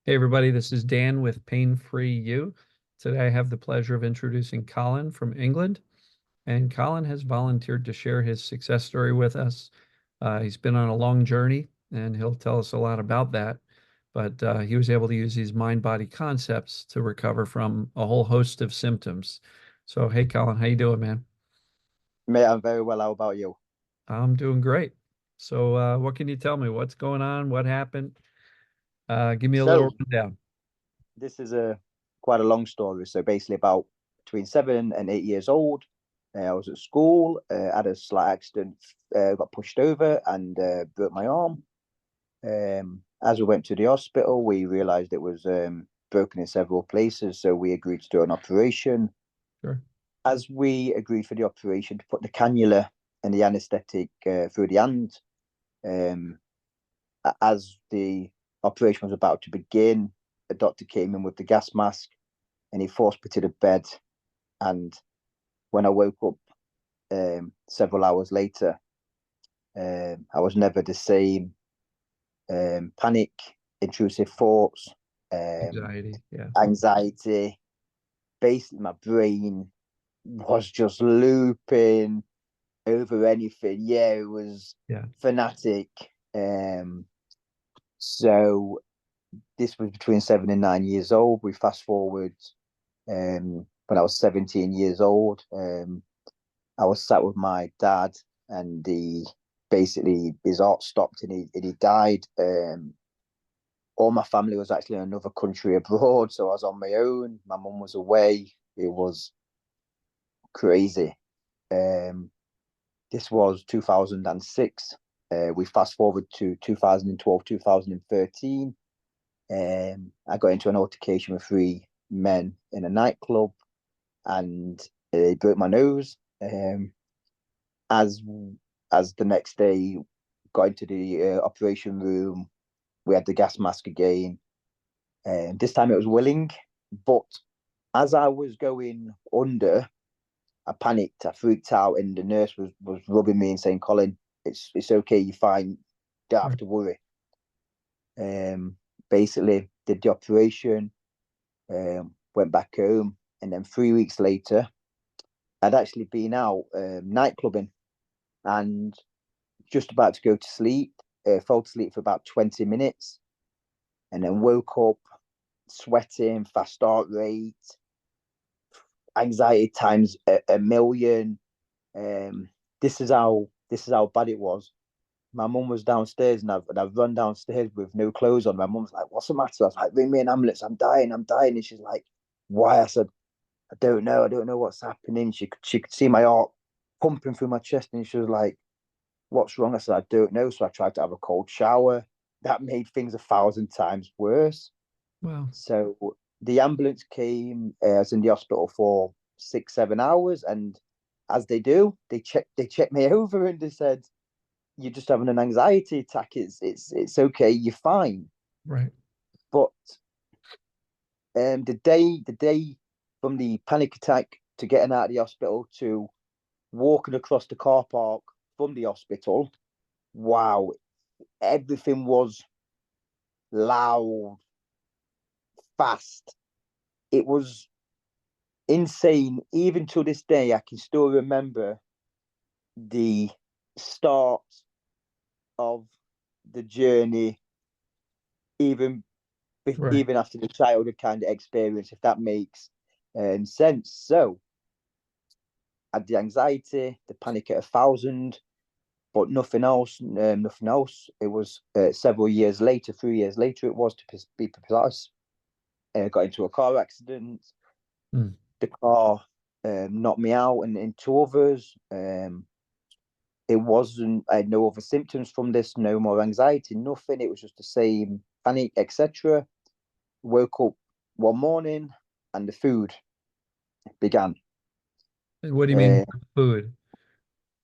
Hey everybody, this is Dan with Pain Free You. Today I have the pleasure of introducing Colin from England, and Colin has volunteered to share his success story with us. He's been on a long journey, and he'll tell us a lot about that. But he was able to use these mind-body concepts to recover from a whole host of symptoms. So, hey Colin, how you doing, man? Mate, I'm very well. How about you? I'm doing great. So, what can you tell me? What's going on? What happened? Give me a little So rundown. this is a quite a long story. So basically, about between 7 and 8 years old, I was at school, had a slight accident, got pushed over, and broke my arm. As we went to the hospital, we realised it was broken in several places. So we agreed to do an operation. Sure. As we agreed for the operation to put the cannula and the anaesthetic through the hand, um, as the operation was about to begin, a doctor came in with the gas mask and he forced me to the bed. And when I woke up several hours later, I was never the same. Panic, intrusive thoughts, um, Anxiety. Yeah. anxiety. Basically, my brain was just looping over anything. Yeah, it was Yeah. fanatic. So this was between 7 and 9 years old. We fast forward when I was 17 years old. I was sat with my dad, and he basically his heart stopped and he died. All my family was actually in another country abroad, so I was on my own. My mum was away. It was crazy. Um, this was 2006. We fast forward to 2012, 2013. I got into an altercation with three men in a nightclub, and it broke my nose. As as the next day, got into the operation room. We had the gas mask again, and this time it was willing. But as I was going under, I panicked, I freaked out, and the nurse was rubbing me and saying, "Colin, it's okay, you're fine, don't have Right. to worry." Basically, did the operation, went back home, and then 3 weeks later, I'd actually been out night clubbing and just about to go to sleep. Fell asleep for about 20 minutes and then woke up sweating, fast heart rate, anxiety times a million. Um, this is how bad it was. My mum was downstairs and I've run downstairs with no clothes on. My mum's like, "What's the matter?" I was like, "Ring me an ambulance. I'm dying. I'm dying." And she's like, "Why?" I said, "I don't know. I don't know what's happening." She could see my heart pumping through my chest, and she was like, "What's wrong?" I said, "I don't know." So I tried to have a cold shower. That made things 1,000 times worse. Wow. So the ambulance came. I was in the hospital for 6, 7 hours, and as they do, they checked me over and they said, "You're just having an anxiety attack. It's okay. You're fine." Right. But the day from the panic attack to getting out of the hospital to walking across the car park from the hospital, wow, everything was loud, fast. It was insane. Even to this day, I can still remember the start of the journey, even Right. even after the childhood kind of experience, if that makes sense. So, I had the anxiety, the panic at 1,000, but nothing else. Nothing else. It was several years later, 3 years later, it was to be precise. Got into a car accident. Mm. The car knocked me out and two others. It wasn't, I had no other symptoms from this, no more anxiety, nothing. It was just the same panic, etc. Woke up one morning and the food began. What do you mean Uh, food?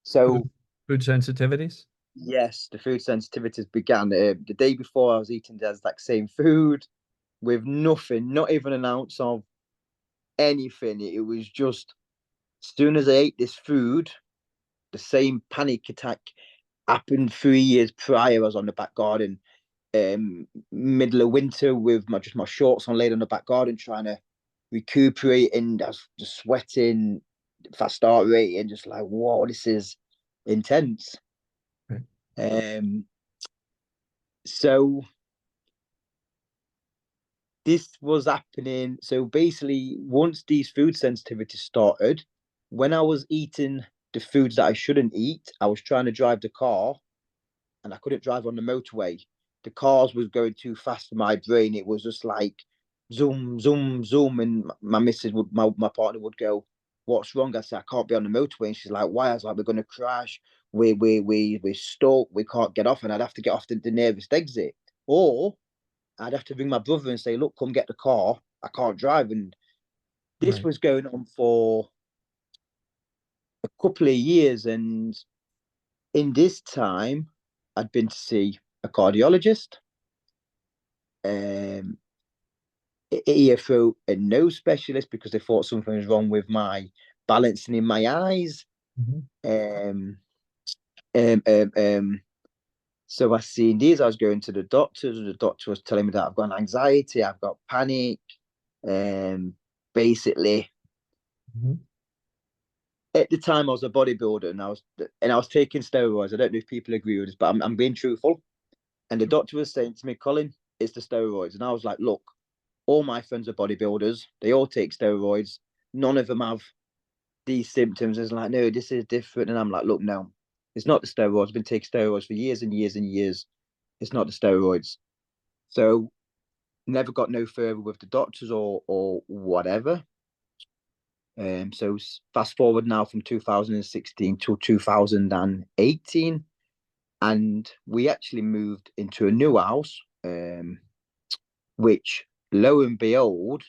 so, Food, food sensitivities? yes, the food sensitivities began. The day before, I was eating the exact same food with nothing, not even an ounce of anything. It was just, as soon as I ate this food, the same panic attack happened 3 years prior. I was on the back garden. middle of winter with my shorts on, laid on the back garden, trying to recuperate, and I was just sweating, fast start rate, and just like, whoa, this is intense. Right. So this was happening. So basically, once these food sensitivities started, when I was eating the foods that I shouldn't eat, I was trying to drive the car and I couldn't drive on the motorway. The cars was going too fast for my brain. It was just like zoom, zoom, zoom. And my missus would, my partner would go, "What's wrong?" I said, "I can't be on the motorway." And she's like, "Why?" I was like, "We're going to crash. We're stuck. We can't get off." And I'd have to get off the nearest exit. Or I'd have to ring my brother and say, "Look, come get the car. I can't drive." And this Right. was going on for a couple of years. And in this time, I'd been to see a cardiologist, um, ear, throat, and nose specialist because they thought something was wrong with my balancing in my eyes. Mhm. Um, um, um, um, so I seen these. I was going to the doctors. The doctor was telling me that I've got anxiety, I've got panic. Basically, Mhm. at the time I was a bodybuilder, and I was taking steroids. I don't know if people agree with this, but I'm being truthful. And the Sure. doctor was saying to me, "Colin, it's the steroids." And I was like, "Look, all my friends are bodybuilders. They all take steroids. None of them have these symptoms." It's like, "No, this is different." And I'm like, "Look, no, it's not the steroids. I've been taking steroids for years and years and years. It's not the steroids." So never got no further with the doctors or whatever. So fast forward now from 2016 to 2018, and we actually moved into a new house, which, lo and behold,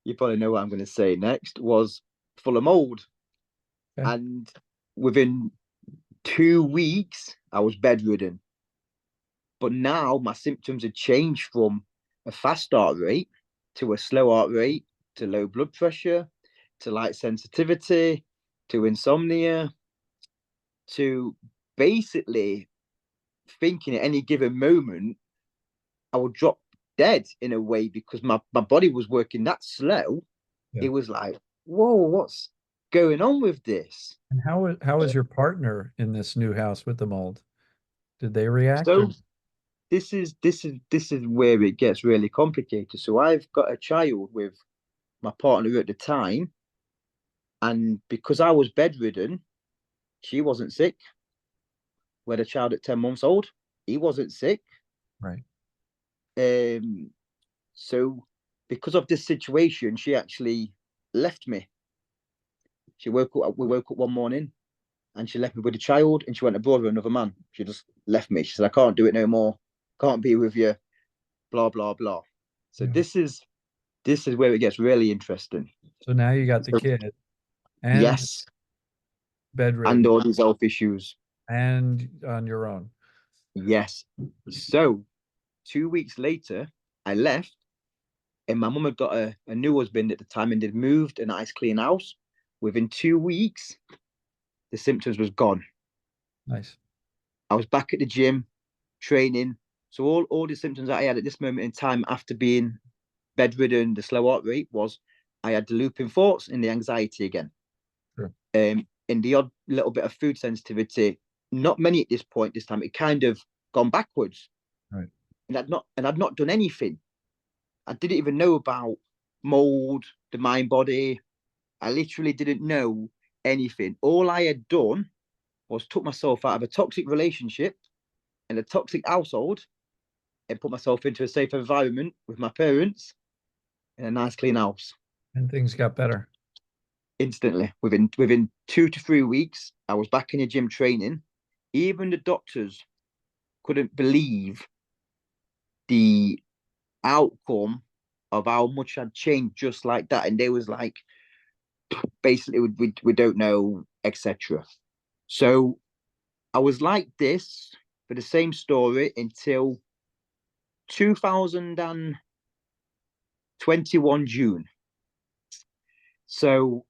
you probably know what I'm going to say next, was full of mold. Okay. And within 2 weeks, I was bedridden. But now my symptoms had changed from a fast heart rate to a slow heart rate to low blood pressure to light sensitivity to insomnia to basically thinking at any given moment I would drop dead in a way because my body was working that slow. Yeah. It was like, whoa, what's going on with this? And how is your partner in this new house with the mold? Did they react or? So this is where it gets really complicated. So I've got a child with my partner at the time, and because I was bedridden, she wasn't sick. We had a child at 10 months old. He wasn't sick. Right. Um, so because of this situation, she actually left me. She woke up. We woke up one morning, and she left me with a child, and she went abroad with another man. She just left me. She said, "I can't do it no more. Can't be with you." Blah blah blah. So Yeah. this is where it gets really interesting. So now you got the So, kid and yes, and bedridden all these health issues. and on your own. Yes. So 2 weeks later, I left, and my mum had got a new husband at the time, and they'd moved a nice clean house. Within 2 weeks, the symptoms was gone. Nice. I was back at the gym, training. So all the symptoms that I had at this moment in time after being bedridden, the slow heart rate was I had the looping thoughts and the anxiety again. Sure. In the odd little bit of food sensitivity, not many at this point. This time it kind of gone backwards, Right. and I'd not done anything. I didn't even know about mold, the mind body. I literally didn't know anything. All I had done was took myself out of a toxic relationship and a toxic household and put myself into a safe environment with my parents in a nice clean house. And things got better. Instantly, within 2 to 3 weeks, I was back in the gym training. Even the doctors couldn't believe the outcome of how much I'd changed just like that. And they was like, basically, we don't know, etc. So I was like this for the same story until 2021 June. So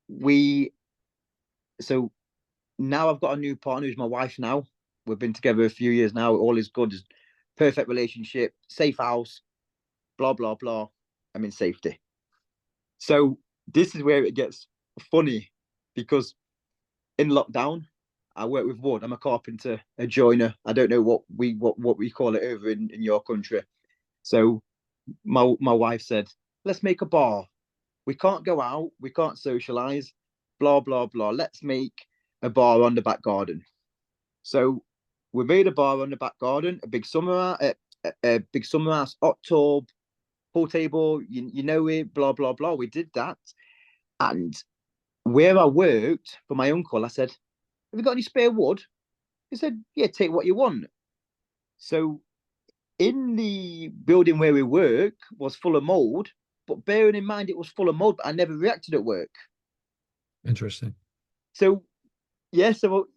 we, so now I've got a new partner who's my wife now. We've been together a few years now. All is good. Perfect relationship, safe house, blah, blah, blah. I'm in safety. So this is where it gets funny because in lockdown, I work with wood. I'm a carpenter, a joiner. I don't know what we call it over in your country. So my wife said, let's make a bar. We can't go out, we can't socialize, blah, blah, blah. Let's make a bar on the back garden. So we made a bar on the back garden, a big summer house, hot tub, pool table, you know it, blah, blah, blah. We did that. And where I worked for my uncle, I said, have you got any spare wood? He said, yeah, take what you want. So in the building where we work was full of mold, but bearing in mind it was full of mold, but I never reacted at work. Interesting. So yeah, so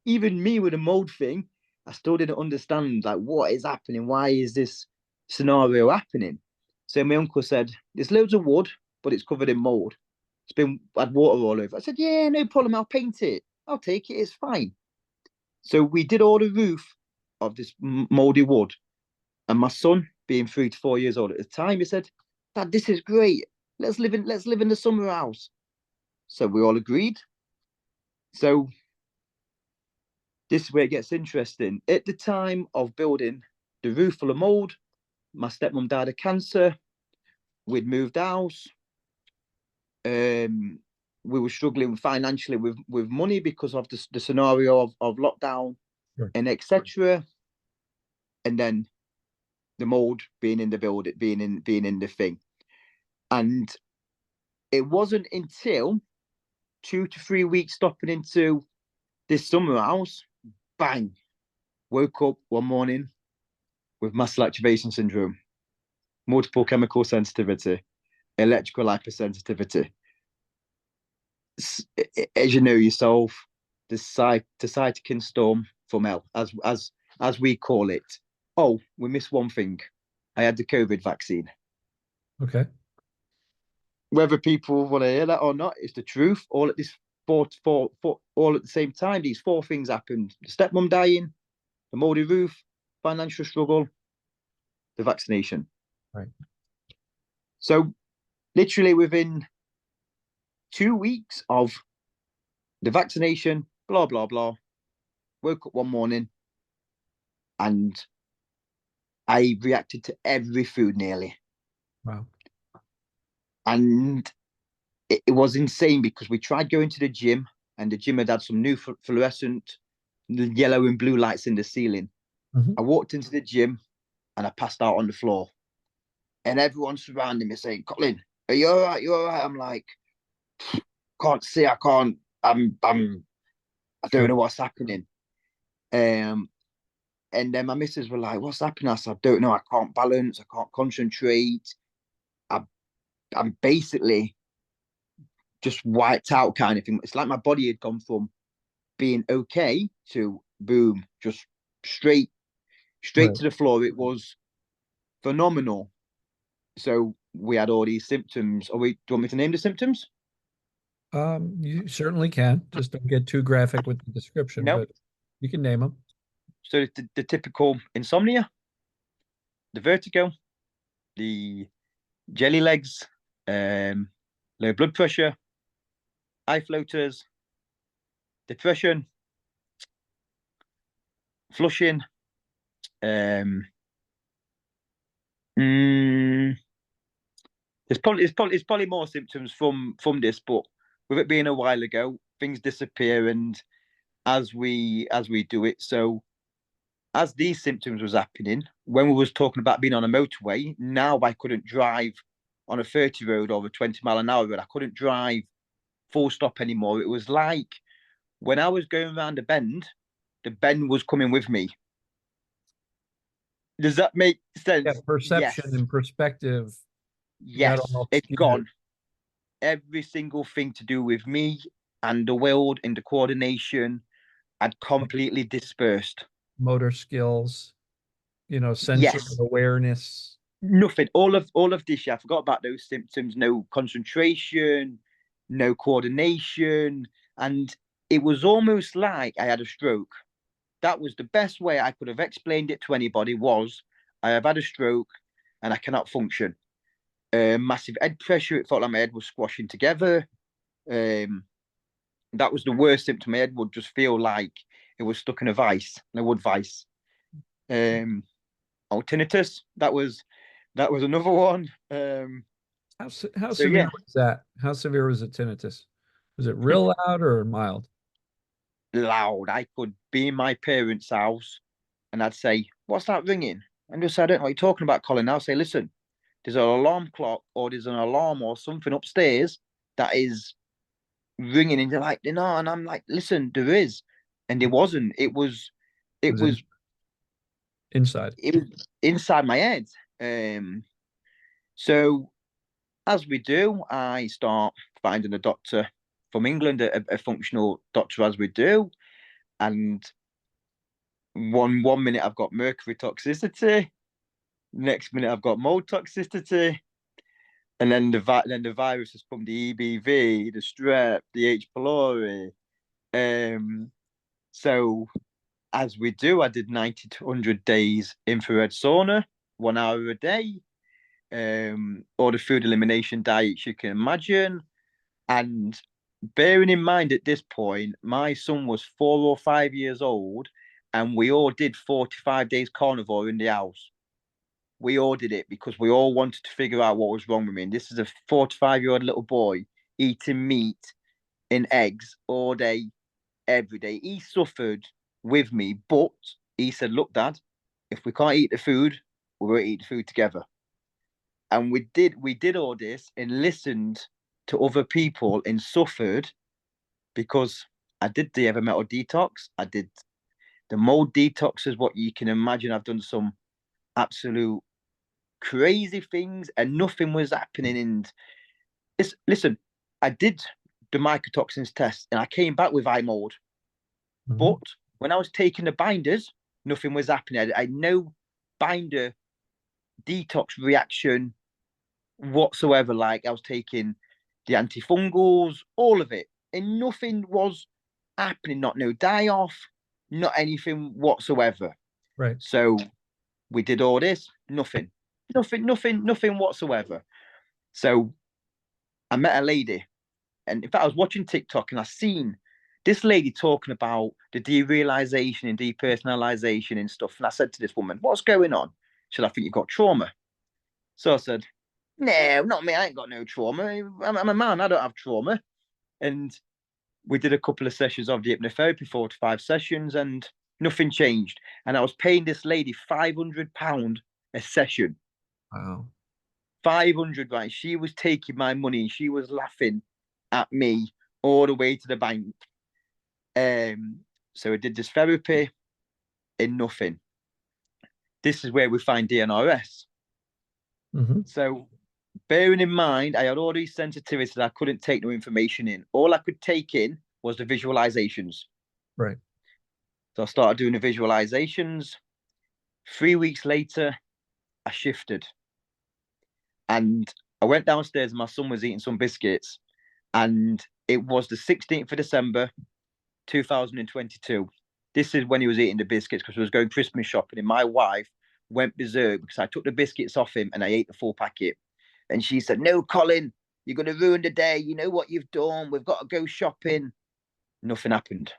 even me with the mold thing, I still didn't understand like what is happening. Why is this scenario happening? So my uncle said, "There's loads of wood, but it's covered in mold. It's been had water all over." I said, "Yeah, no problem. I'll paint it. I'll take it. It's fine." So we did all the roof of this moldy wood, and my son, being 3 to 4 years old at the time, he said, "Dad, this is great. Let's live in the summer house." So we all agreed. So this is where it gets interesting. At the time of building the roof full of mold, my stepmom died of cancer. We'd moved house. We were struggling financially with money because of the scenario of lockdown Sure. and etc. And then the mold being in the building, being in the thing. And it wasn't until 2 to 3 weeks stopping into this summer house, bang, woke up one morning with muscle activation syndrome, multiple chemical sensitivity, electrical hypersensitivity. As you know yourself, the cytokine storm from hell, as we call it. Oh, we missed one thing. I had the COVID vaccine. Okay. Whether people want to hear that or not, it's the truth. All at this all at the same time. These four things happened: the stepmom dying, the moldy roof, financial struggle, the vaccination. Right. So literally within 2 weeks of the vaccination, blah blah blah, woke up one morning and I reacted to every food nearly. Wow. And it was insane because we tried going to the gym and the gym had some new fluorescent yellow and blue lights in the ceiling. Mhm. I walked into the gym and I passed out on the floor. And everyone surrounding me saying, Colin, are you all right? You all right? I'm like, can't see, I can't, I don't Sure. know what's happening. Um, and then my missus were like, what's happening? I said, I don't know, I can't balance, I can't concentrate. I, I'm basically just wiped out kind of thing. It's like my body had gone from being okay to boom, just straight Right. to the floor. It was phenomenal. So we had all these symptoms. Do you want me to name the symptoms? You certainly can. Just don't get too graphic with the description, No. but you can name them. So the typical insomnia, the vertigo, the jelly legs, low blood pressure, eye floaters, depression, flushing. Um, mm, there's probably more symptoms from this, but with it being a while ago, things disappear, and as we do it, so as these symptoms was happening, when we was talking about being on a motorway, now I couldn't drive on a 30 road or a 20 mile an hour road. I couldn't drive full stop anymore. It was like when I was going around the bend was coming with me. Does that make Yeah, sense? perception Yes. and perspective got Yes. all It's skewed. gone. Every single thing to do with me and the world and the coordination had completely dispersed. Motor skills, sensory Yes. awareness. Nothing. All of this. Yeah, I forgot about those symptoms. No concentration, no coordination, and it was almost like I had a stroke. that was the best way I could have explained it to anybody was I have had a stroke and I cannot function. Massive head pressure. It felt like my head was squashing together. That was the worst symptom. My head would just feel like it was stuck in a vice, in a wood vice. Tinnitus. That was another one. How So severe yeah, was that? How severe was the tinnitus? Was it real loud or mild? loud. I could be in my parents' house and I'd say, "What's that ringing?" And just say, "I don't know what you're talking about, Colin." I'll say, "Listen, there's an alarm clock or there's an alarm or something upstairs that is ringing," and they're like, "No," and I'm like, "Listen, there is," and it wasn't. It It was was, inside. it was inside my head. Um, so as we do, I start finding a doctor from England, a functional doctor, as we do, and one minute I've got mercury toxicity, next minute I've got mold toxicity, and then the virus is from the EBV, the strep, the H. pylori. So as we do, I did 90 to 100 days infrared sauna, 1 hour a day, all the food elimination diets you can imagine. And bearing in mind at this point, my son was 4 or 5 years old, and we all did 45 days carnivore in the house. We all did it because we all wanted to figure out what was wrong with me. And this is a 45-year-old little boy eating meat and eggs all day, every day. He suffered with me, but he said, "Look, Dad, if we can't eat the food, we won't eat the food together." And we did all this and listened to other people and suffered because I did the heavy metal detox. I did the mold detox, is what you can imagine. I've done some absolute crazy things and nothing was happening. And listen, I did the mycotoxins test and I came back with eye mold. Mhm. But when I was taking the binders, nothing was happening. I had no binder detox reaction whatsoever. Like I was taking the antifungals, all of it, and nothing was happening. Not no die off, not anything whatsoever. Right. So we did all this, nothing whatsoever. So I met a lady, and in fact, I was watching TikTok and I seen this lady talking about the derealization and depersonalization and stuff. And I said to this woman, "What's going on?" She said, "I think you've got trauma." So I said, "No, not me. I ain't got no trauma. I'm a man. I don't have trauma." And we did a couple of sessions of the hypnotherapy, 4 to 5 sessions, and nothing changed. And I was paying this lady £500 a session. Wow. 500, right? She was taking my money and she was laughing at me all the way to the bank. So I did this therapy in nothing. This is where we find DNRS. Hmm. So bearing in mind, I had all these sensitivities that I couldn't take no information in. All I could take in was the visualizations. Right. So I started doing the visualizations. 3 weeks later, I shifted. And I went downstairs and my son was eating some biscuits. And it was the 16th of December, 2022. This is when he was eating the biscuits because we was going Christmas shopping. And my wife went berserk because I took the biscuits off him and I ate the full packet. And she said, "No, Colin, you're going to ruin the day. You know what you've done. We've got to go shopping." Nothing happened.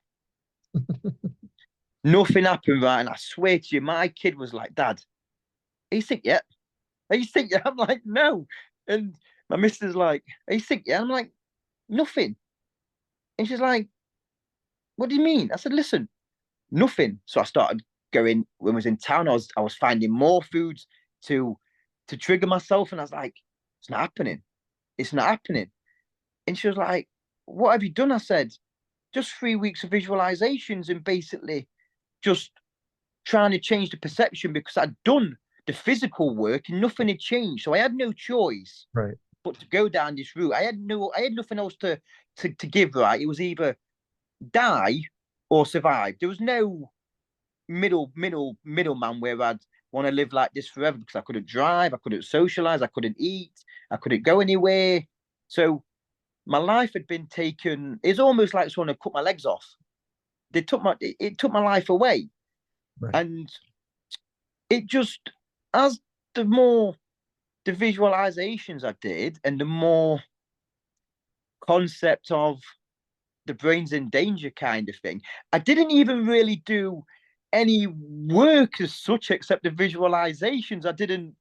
Nothing happened, right? And I swear to you, my kid was like, "Dad, are you sick yet? Are you sick yet?" I'm like, "No." And my missus like, "Are you sick yet?" I'm like, "Nothing." And she's like, "What do you mean?" I said, "Listen, nothing." So I started going when I was in town. I was finding more foods to trigger myself, and I was like, "It's not happening. It's not happening." And she was like, "What have you done?" I said, "Just 3 weeks of visualizations and basically just trying to change the perception because I'd done the physical work and nothing had changed. So I had no choice Right. but to go down this route. I had nothing else to give, right? It was either die or survive. There was no middleman where I'd want to live like this forever because I couldn't drive, I couldn't socialize, I couldn't eat, I couldn't go anywhere. So my life had been taken. It's almost like someone had cut my legs off. it took my life away. Right. And it just, as the more the visualizations I did and the more concept of the brain's in danger kind of thing, I didn't even really do any work as such except the visualizations. I didn't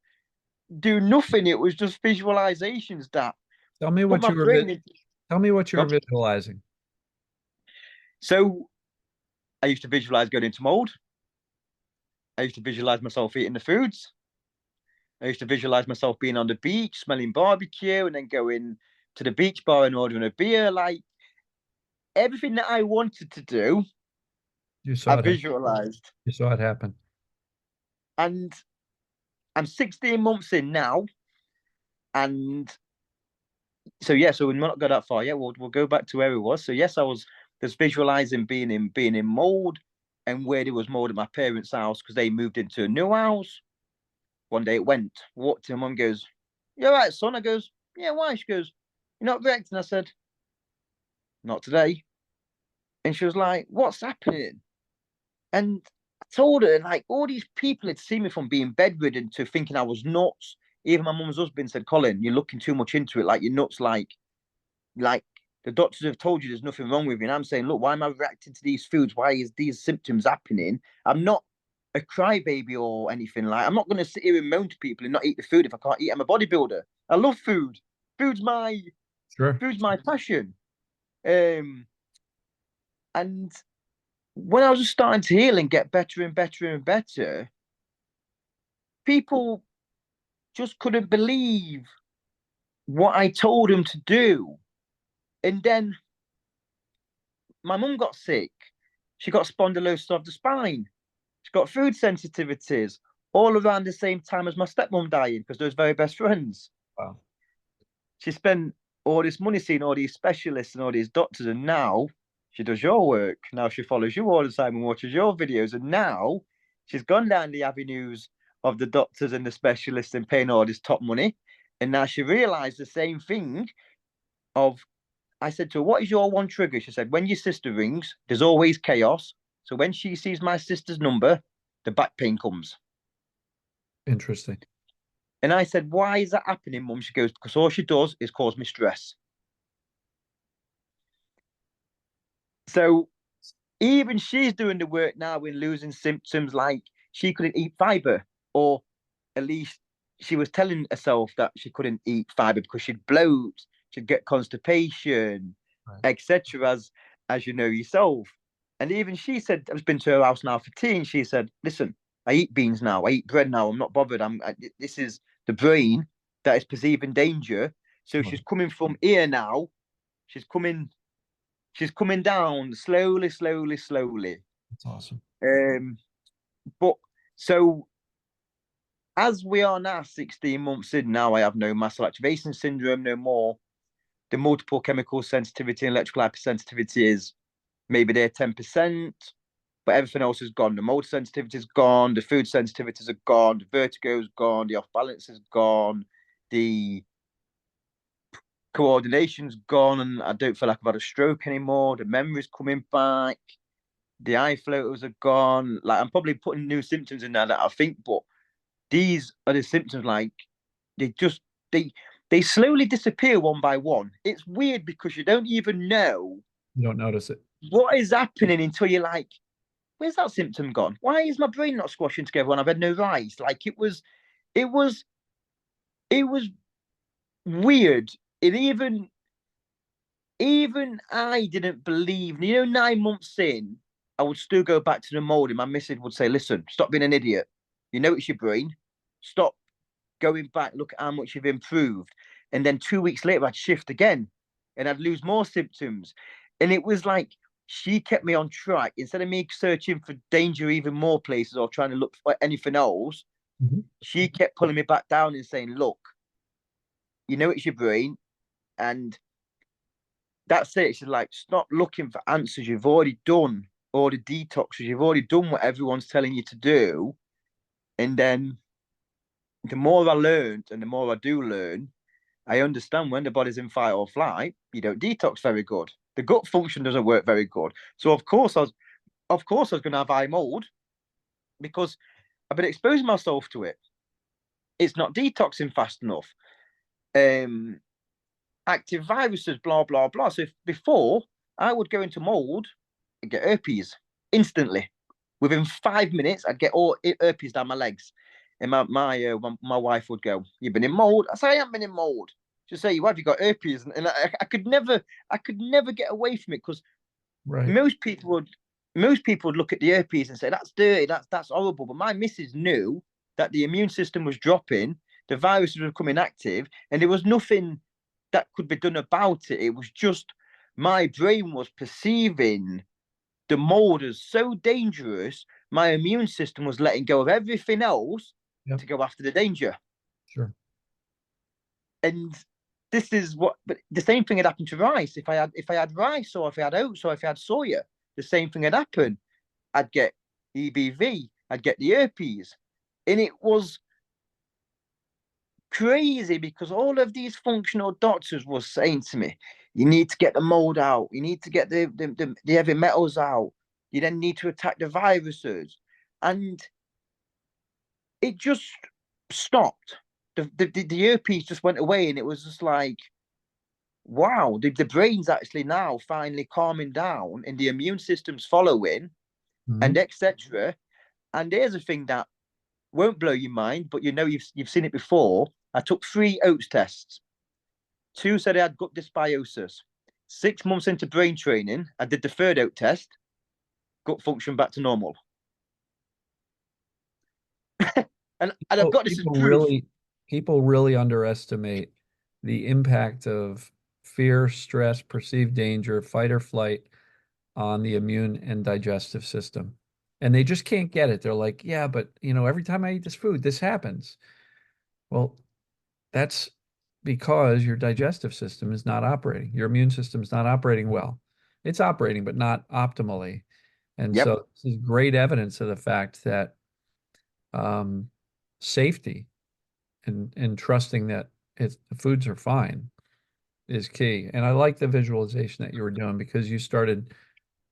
do nothing. It was just visualizations that Tell me put what my you were brain in. tell me what you were Gone. visualizing. So I used to visualize going into mold. I used to visualize myself eating the foods. I used to visualize myself being on the beach, smelling barbecue, and then going to the beach bar and ordering a beer. Like everything that I wanted to do, You I saw it. visualized. You saw it happen. And I'm 16 months in now. And so yeah, so we're not go that far. Yeah, we'll go back to where it was. So yes, I was just visualizing being in mold and where there was mold at my parents' house because they moved into a new house. One day it went, walked in, mum goes, "You all right, son?" I goes, "Yeah, why?" She goes, "You're not reacting." I said, "Not today." And she was like, "What's happening?" And I told her, like, all these people had seen me from being bedridden to thinking I was nuts. Even my mum's husband said, "Colin, you're looking too much into it, like you're nuts, like the doctors have told you there's nothing wrong with you." And I'm saying, look, why am I reacting to these foods? Why is these symptoms happening? I'm not a crybaby or anything. Like, I'm not going to sit here and moan to people and not eat the food if I can't eat. I'm a bodybuilder. I love food. Food's my Sure. food's my passion. And when I was just starting to heal and get better and better and better, people just couldn't believe what I told them to do. And then my mum got sick. She got spondylosis of the spine. She got food sensitivities all around the same time as my stepmom dying because they're very best friends. Wow. She spent all this money seeing all these specialists and all these doctors, and now she does your work. Now she follows you all the time and watches your videos, and now she's gone down the avenues of the doctors and the specialists and paying all this top money. And now she realized the same thing of I said to her, "What is your one trigger?" She said, "When your sister rings, there's always chaos. So when she sees my sister's number, the back pain comes." Interesting. And I said, "Why is that happening, mum?" She goes, "Because all she does is cause me stress." So even she's doing the work now in losing symptoms like she couldn't eat fiber, or at least she was telling herself that she couldn't eat fiber because she'd bloat, she'd get constipation, Right. etc. As you know yourself. And even she said, I've been to her house now for tea, and she said, "Listen, I eat beans now, I eat bread now. I'm not bothered. This is the brain that is perceiving danger." So she's coming from here now. She's coming. She's coming down slowly, slowly, slowly. That's awesome. But so as we are now 16 months in, now I have no muscle activation syndrome no more. The multiple chemical sensitivity and electrical hypersensitivity is maybe they're 10%, but everything else is gone. The mold sensitivity is gone, the food sensitivities are gone, the vertigo is gone, the off balance is gone, the coordination's gone, and I don't feel like I've had a stroke anymore. The memory's coming back, the eye floaters are gone. Like, I'm probably putting new symptoms in there that I think, but these are the symptoms. Like, they just they slowly disappear one by one. It's weird because you don't even know You don't notice it. what is happening until you're like, "Where's that symptom gone? Why is my brain not squashing together when I've had no rice?" Like, it was it was weird. And even I didn't believe. 9 months in, I would still go back to the mold, and my missus would say, "Listen, stop being an idiot. You know it's your brain. Stop going back. Look at how much you've improved." And then 2 weeks later, I'd shift again, and I'd lose more symptoms. And it was like she kept me on track instead of me searching for danger even more places or trying to look for anything else. Mhm. She kept pulling me back down and saying, "Look, you know it's your brain, and that's it." She's like, "Stop looking for answers. You've already done all the detoxes. You've already done what everyone's telling you to do." And then the more I learned and the more I do learn, I understand when the body's in fight or flight, you don't detox very good. The gut function doesn't work very good. So of course of course I was going to have eye mold because I've been exposing myself to it. It's not detoxing fast enough. Active viruses, blah, blah, blah. So before I would go into mold and get herpes instantly. Within 5 minutes, I'd get all herpes down my legs. And my wife would go, "You've been in mold." I say, "I haven't been in mold." She'd say, "Why have you got herpes?" And I could never get away from it because most people would look at the herpes and say, "That's dirty, that's horrible." But my missus knew that the immune system was dropping, the viruses were becoming active, and there was nothing that could be done about it. It was just my brain was perceiving the mold as so dangerous. My immune system was letting go of everything else to go after the danger. Sure. And this is what, but the same thing had happened to rice. If I had rice, or if I had oats, or if I had soya, the same thing had happened. I'd get EBV, I'd get the herpes. And it was crazy because all of these functional doctors were saying to me, "You need to get the mold out. You need to get the heavy metals out. You then need to attack the viruses." And it just stopped. The herpes just went away, and it was just like, wow, the brain's actually now finally calming down, and the immune system's following, and etc. And here's a thing that won't blow your mind, but you know you've seen it before. I took 3 oats tests. 2 said I had gut dysbiosis. 6 months into brain training, I did the 3rd oat test. Gut function back to normal. and I've got this as proof. People really underestimate the impact of fear, stress, perceived danger, fight or flight on the immune and digestive system. And they just can't get it. They're like, "Yeah, but every time I eat this food, this happens." Well, that's because your digestive system is not operating. Your immune system is not operating well. It's operating, but not optimally. And so this is great evidence of the fact that safety and trusting that the foods are fine is key. And I like the visualization that you were doing because you started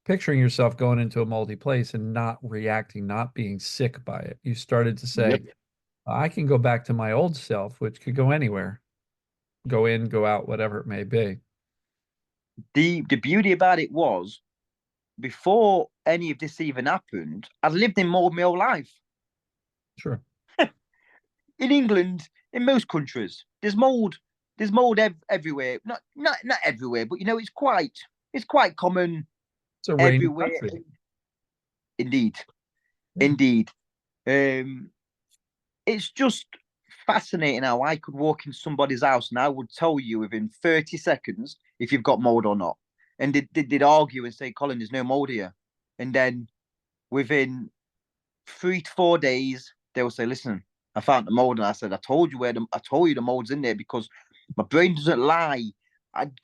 picturing yourself going into a moldy place and not reacting, not being sick by it. You started to say, "I can go back to my old self," which could go anywhere, go in, go out, whatever it may be. The beauty about it was, before any of this even happened, I'd lived in mold my whole life. Sure. In England, in most countries, there's mold everywhere. Not everywhere, but it's quite common. It's a everywhere. country. Indeed. It's just fascinating how I could walk in somebody's house and I would tell you within 30 seconds if you've got mold or not. And they'd argue and say, "Colin, there's no mold here." And then within 3 to 4 days, they will say, "Listen, I found the mold." And I said, I told you the mold's in there because my brain doesn't lie. I'd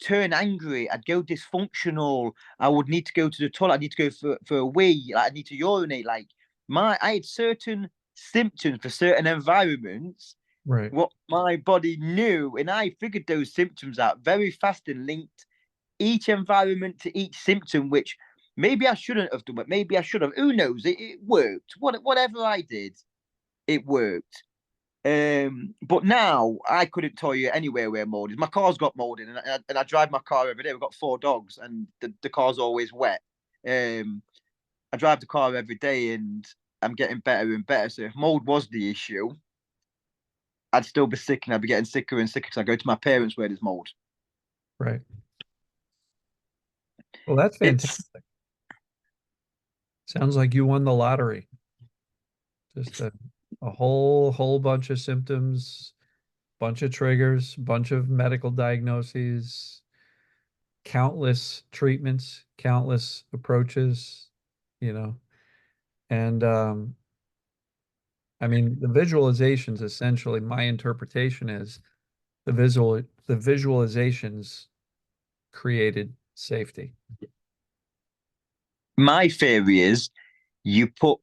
turn angry. I'd go dysfunctional. I would need to go to the toilet. I need to go for a wee. Like, I need to urinate. Like, I had certain symptoms for certain environments. Right. What my body knew, and I figured those symptoms out very fast and linked each environment to each symptom, which maybe I shouldn't have done, but maybe I should have. Who knows? It worked. Whatever I did, it worked. But now I couldn't tell you anywhere where mold is. My car's got mold in, and I drive my car every day. We've got 4 dogs, and the car's always wet. I drive the car every day, and I'm getting better and better. So if mold was the issue, I'd still be sick, and I'd be getting sicker and sicker because I go to my parents where there's mold. Right. Well, that's fantastic. Sounds like you won the lottery. Just a whole bunch of symptoms, bunch of triggers, bunch of medical diagnoses, countless treatments, countless approaches, and I mean, the visualizations, essentially, my interpretation is the visualizations created safety. My theory is you put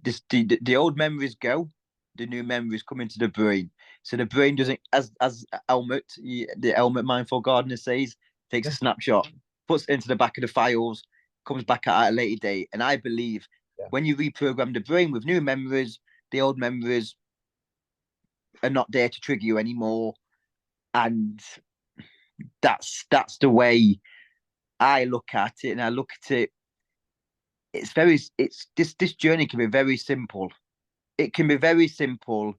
the old memories go, the new memories come into the brain. So the brain doesn't, as the Helmut Mindful Gardener says, takes a snapshot, puts it into the back of the files, comes back at a later date. And I believe when you reprogram the brain with new memories, the old memories are not there to trigger you anymore. And that's the way I look at it. And I look at it, this journey can be very simple. It can be very simple.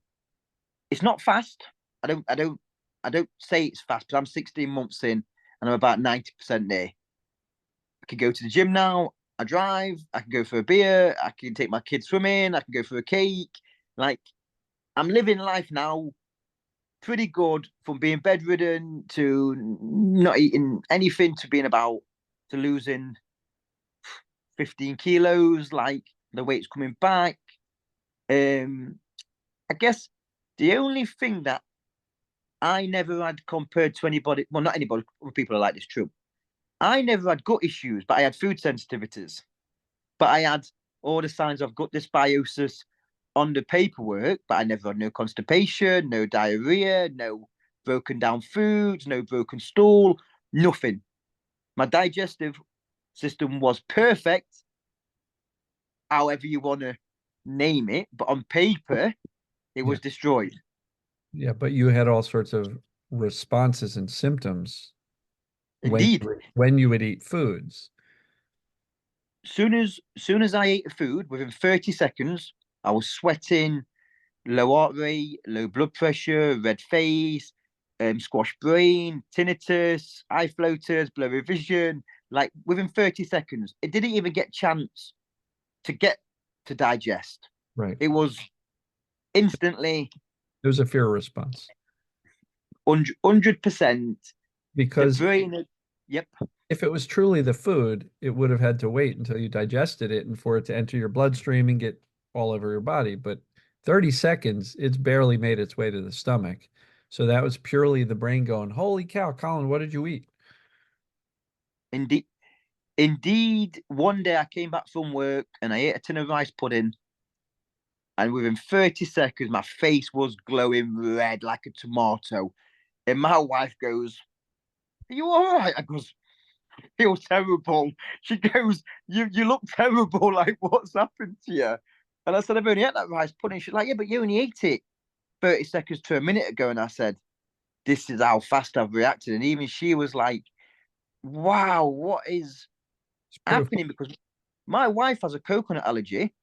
It's not fast. I don't say it's fast, but I'm 16 months in and I'm about 90% there. I can go to the gym now. I drive. I can go for a beer. I can take my kids swimming. I can go for a cake. Like, I'm living life now pretty good, from being bedridden to not eating anything to being about to losing 15 kilos. Like, the weight's coming back. I guess the only thing that I never had compared to anybody, well, not anybody, people are like this, true. I never had gut issues, but I had food sensitivities. But I had all the signs of gut dysbiosis on the paperwork, but I never had no constipation, no diarrhea, no broken down foods, no broken stool, nothing. My digestive system was perfect, however you want to name it, but on paper, it was destroyed. Yeah, but you had all sorts of responses and symptoms Indeed. when you would eat foods. Soon as I ate the food, within 30 seconds, I was sweating, low heart rate, low blood pressure, red face, squash brain, tinnitus, eye floaters, blurry vision. Like, within 30 seconds, it didn't even get chance to get to digest. Right. It was instantly. There was a fear response. 100%. Because the brain, yep. If it was truly the food, it would have had to wait until you digested it and for it to enter your bloodstream and get all over your body. But 30 seconds, it's barely made its way to the stomach. So that was purely the brain going, holy cow, Colin, what did you eat? Indeed, one day I came back from work and I ate a tin of rice pudding. And within 30 seconds, my face was glowing red like a tomato. And my wife goes, "Are you all right?" I goes, "I feel terrible." She goes, You look terrible. Like, what's happened to you?" And I said, "I've only ate that rice pudding." She's like, "Yeah, but you only ate it 30 seconds to a minute ago." And I said, "This is how fast I've reacted." And even she was like, "Wow, what is happening?" Because my wife has a coconut allergy,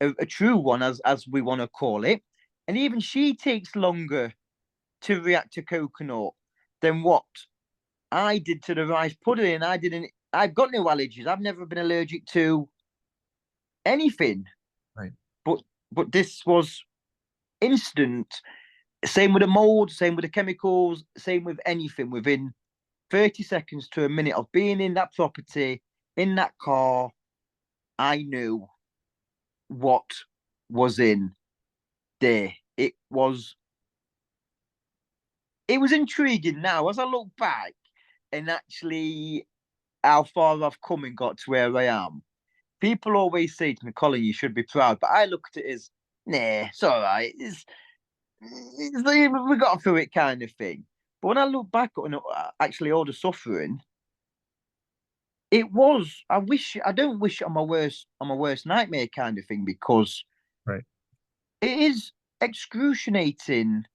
a true one, as we want to call it. And even she takes longer to react to coconut than what I did to the rice pudding. I've got no allergies. I've never been allergic to anything. Right. But this was instant. Same with the mold, same with the chemicals, same with anything. Within 30 seconds to a minute of being in that property, in that car, I knew what was in there. It was intriguing now as I look back and actually how far I've come and got to where I am. People always say to me, "Colin, you should be proud," but I look at it as, nah, it's all right. We got through it, kind of thing. But when I look back on actually all the suffering, it was. I don't wish it on my worst nightmare, kind of thing, because Right. it is excruciating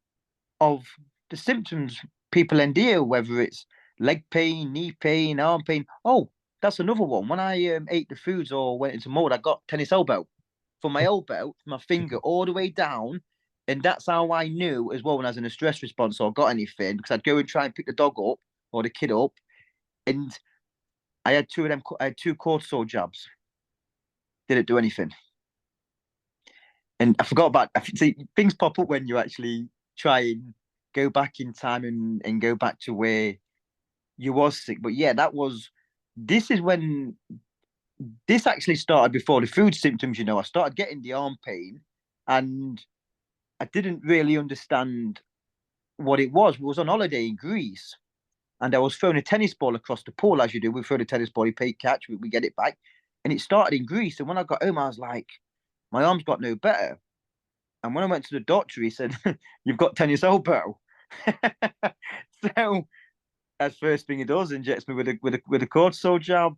of the symptoms people endure, whether it's leg pain, knee pain, arm pain. Oh, that's another one. When I ate the foods or went into mold, I got tennis elbow. From my elbow to my finger all the way down. And that's how I knew as well when I was in a stress response or got anything, because I'd go and try and pick the dog up or the kid up. And I had two of them, I had 2 cortisol jabs. Didn't do anything. And I forgot about, see, things pop up when you actually try and go back in time and go back to where you was sick. But yeah, this is when this actually started before the food symptoms. I started getting the arm pain and I didn't really understand what it was. We was on holiday in Greece and I was throwing a tennis ball across the pool, as you do. We throw the tennis ball, you pay catch, we get it back. And it started in Greece. And when I got home, I was like, my arm's got no better. And when I went to the doctor, he said, "You've got tennis elbow." So, as first thing he does, injects me with a cortisol jab.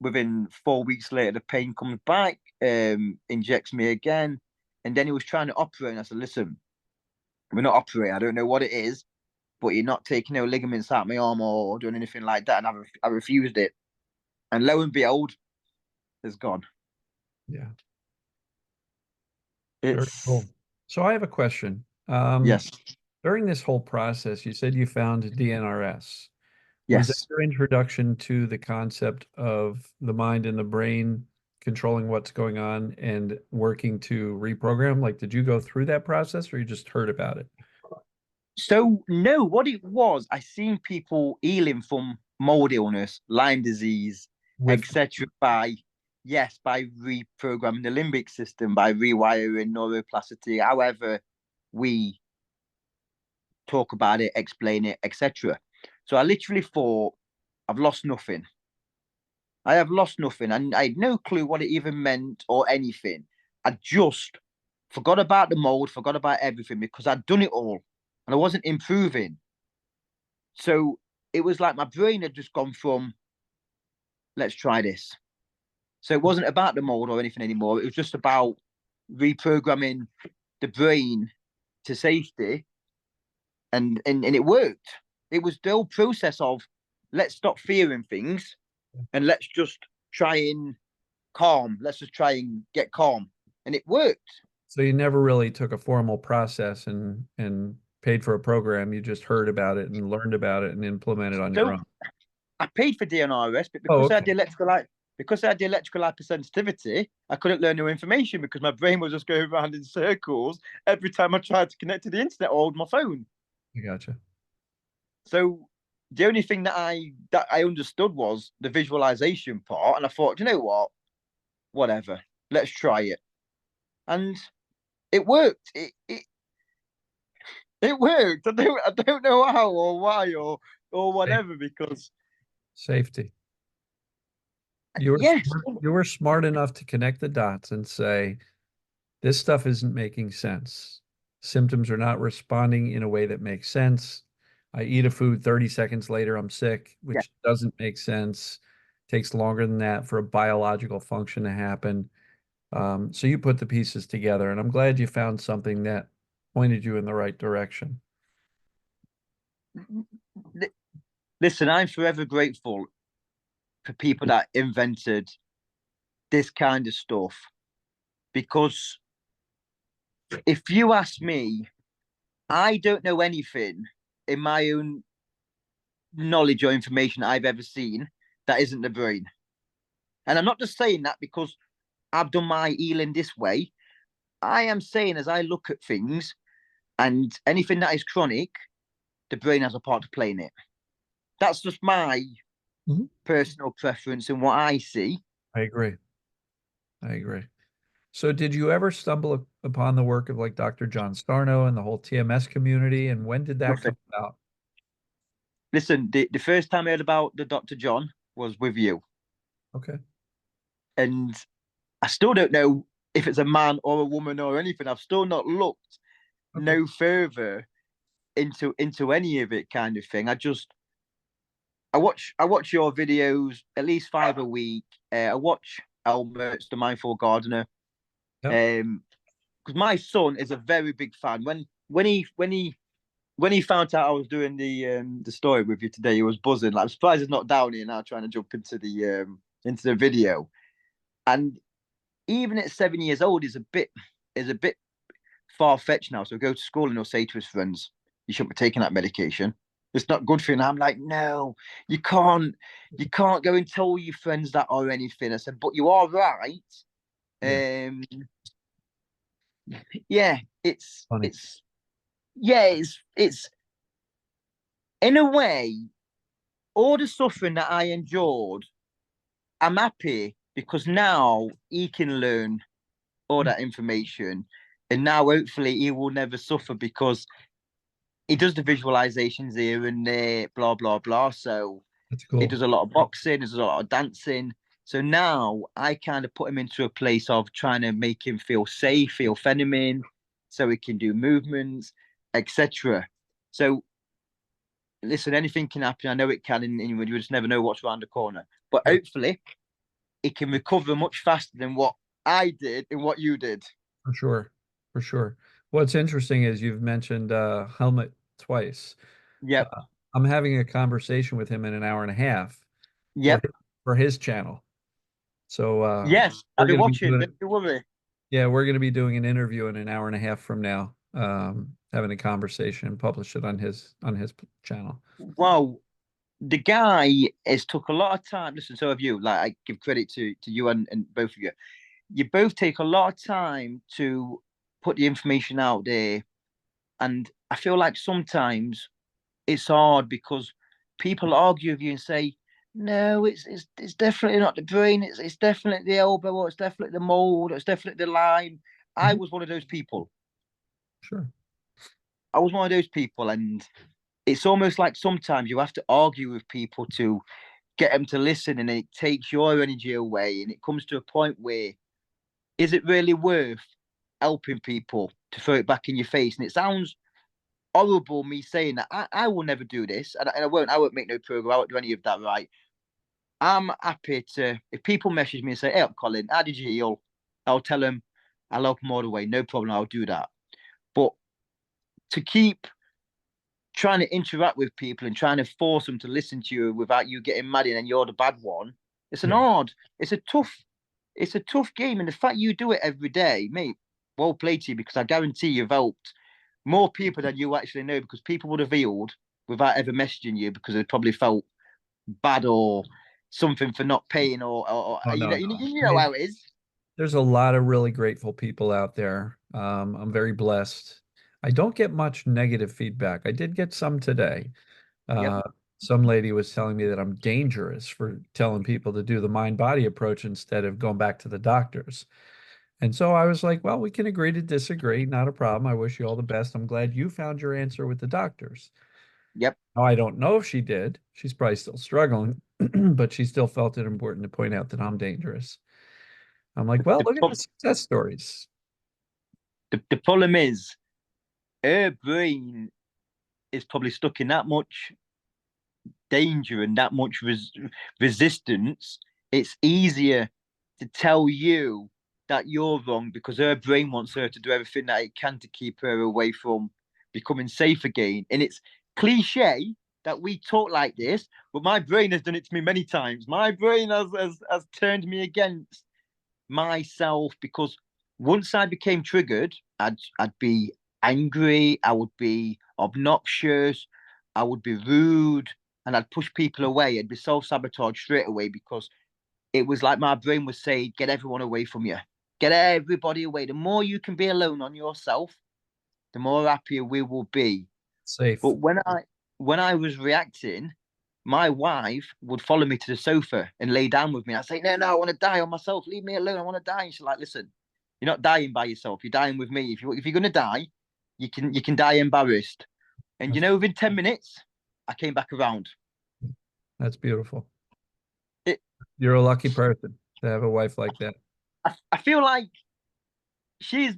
within 4 weeks later, the pain comes back, injects me again. And then he was trying to operate. And I said, listen, we're not operating. I don't know what it is, but you're not taking no ligaments out my arm or doing anything like that. And I refused it. And lo and behold, it's gone. Yeah. Very It's cool. So I have a question. yes, During this whole process, you said you found DNRS. Was that yes. your introduction to the concept of the mind and the brain controlling what's going on and working to reprogram? Like, did you go through that process or you just heard about it? So no, what it was, I seen people healing from mold illness, Lyme disease, With etc. by reprogramming the limbic system, by rewiring neuroplasticity, however we talk about it, explain it, etc. So I literally thought, I've lost nothing. I have lost nothing, and I had no clue what it even meant or anything. I just forgot about the mold, forgot about everything because I'd done it all and I wasn't improving. So it was like my brain had just gone from, let's try this. So it wasn't about the mold or anything anymore. It was just about reprogramming the brain to safety. And it worked. It was the whole process of let's stop fearing things and let's just try and calm. Let's just try and get calm. And it worked. so you never really took a formal process and paid for a program. You just heard about it and learned about it and implemented on your So own. I paid for DNRS, but Oh, because I had okay. the electrical hypersensitivity, I couldn't learn new information because my brain was just going around in circles every time I tried to connect to the internet or hold my phone. I gotcha. So the only thing that I understood was the visualization part, and I thought, you know what, whatever, let's try it, and it worked. It worked. I don't know how or why or whatever because Safety. You were yes, smart, you were smart enough to connect the dots and say, this stuff isn't making sense. Symptoms are not responding in a way that makes sense. I eat a food 30 seconds later, I'm sick, yeah. which doesn't make sense. Takes longer than that for a biological function to happen. So you put the pieces together, and I'm glad you found something that pointed you in the right direction. Listen, I'm forever grateful for people that invented this kind of stuff because if you ask me, I don't know anything in my own knowledge or information I've ever seen that isn't the brain. And I'm not just saying that because I've done my healing this way. I am saying as I look at things and anything that is chronic, the brain has a part to play in it. That's just my Mhm. personal preference and what I see. I agree. I agree. So did you ever stumble upon the work of like Dr. John Starno and the whole TMS community? And when did that Nothing. come about? Listen, the first time I heard about the Dr. John was with you. Okay. And I still don't know if it's a man or a woman or anything. I've still not looked Okay. no further into any of it kind of thing. I watch your videos at least 5 a week. I watch Elmer's The Mindful Gardener. Yep. Because my son is a very big fan. When he found out I was doing the story with you today, he was buzzing. Like, I'm surprised he's not down here now trying to jump into the video. And even at 7 years old, is a bit far fetched now. So he'll go to school and he'll say to his friends, "You shouldn't be taking that medication. It's not good for you." And I'm like, "No, you can't go and tell your friends that or anything." I said, "But you are right." Yeah. Yeah, it's Funny. it's yeah, it's in a way all the suffering that I endured. I'm happy because now he can learn all that information, and now hopefully he will never suffer because he does the visualizations here and there, blah blah blah. So That's he cool. does a lot of boxing, does a lot of dancing. So now I kind of put him into a place of trying to make him feel safe, feel feminine, so he can do movements, etc. So listen, anything can happen. I know it can, and you just never know what's around the corner. But Yeah. hopefully, it can recover much faster than what I did and what you did. For sure. For sure. What's interesting is you've mentioned Helmut twice. Yep. I'm having a conversation with him in an hour and a half for Yep. for his channel. So Yes. I'll we're be going to be watching. doing it. Don't worry. Yeah, we're going to be doing an interview in an hour and a half from now, having a conversation and publish it on his channel. Wow. The guy has took a lot of time. Listen, so have you. Like, I give credit to you and both of you. You both take a lot of time to put the information out there. And I feel like sometimes it's hard because people argue with you and say, no, it's definitely not the brain, it's definitely the elbow, or it's definitely the mold, or it's definitely the line. I Mhm. was one of those people. Sure. I was one of those people, and it's almost like sometimes you have to argue with people to get them to listen, and it takes your energy away, and it comes to a point where is it really worth helping people to throw it back in your face? And it sounds horrible me saying that. I will never do this, and I won't make no program. I won't do any of that. Right? I'm happy to if people message me and say, "Hey, Colin, how did you heal?" I'll tell them I'll help them all the way. No problem. I'll do that. But to keep trying to interact with people and trying to force them to listen to you without you getting mad and you're the bad one, it's an Yeah. hard. It's a tough game. And the fact you do it every day, mate, well played to you because I guarantee you've helped more people than you actually know because people would have healed without ever messaging you because they probably felt bad or something for not paying or Oh, you no, know no. you I know mean, how it is. there's a lot of really grateful people out there. I'm very blessed. I don't get much negative feedback. I did get some today. Yep, Uh, some lady was telling me that I'm dangerous for telling people to do the mind-body approach instead of going back to the doctors. And so I was like, well, we can agree to disagree. Not a problem. I wish you all the best. I'm glad you found your answer with the doctors. yep. Now, I don't know if she did. She's probably still struggling, but she still felt it important to point out that I'm dangerous. I'm like, well, The, look at the success stories. the problem is her brain is probably stuck in that much danger and that much resistance. It's easier to tell you that you're wrong because her brain wants her to do everything that it can to keep her away from becoming safe again. And it's cliche that we talk like this, but my brain has done it to me many times. My brain has turned me against myself because once I became triggered, I'd be angry, I would be obnoxious, I would be rude, and I'd push people away. I'd be self-sabotage straight away because it was like my brain was saying, get everyone away from you. Get everybody away. The more you can be alone on yourself, the more happier we will be. But Safe. when I was reacting, my wife would follow me to the sofa and lay down with me. I'd say, no, I want to die on myself. Leave me alone. I want to die. And she's like, listen, you're not dying by yourself. You're dying with me. If you're gonna die, you can die embarrassed. And within 10 minutes, I came back around. That's beautiful. It, You're a lucky person to have a wife like that. I feel like she's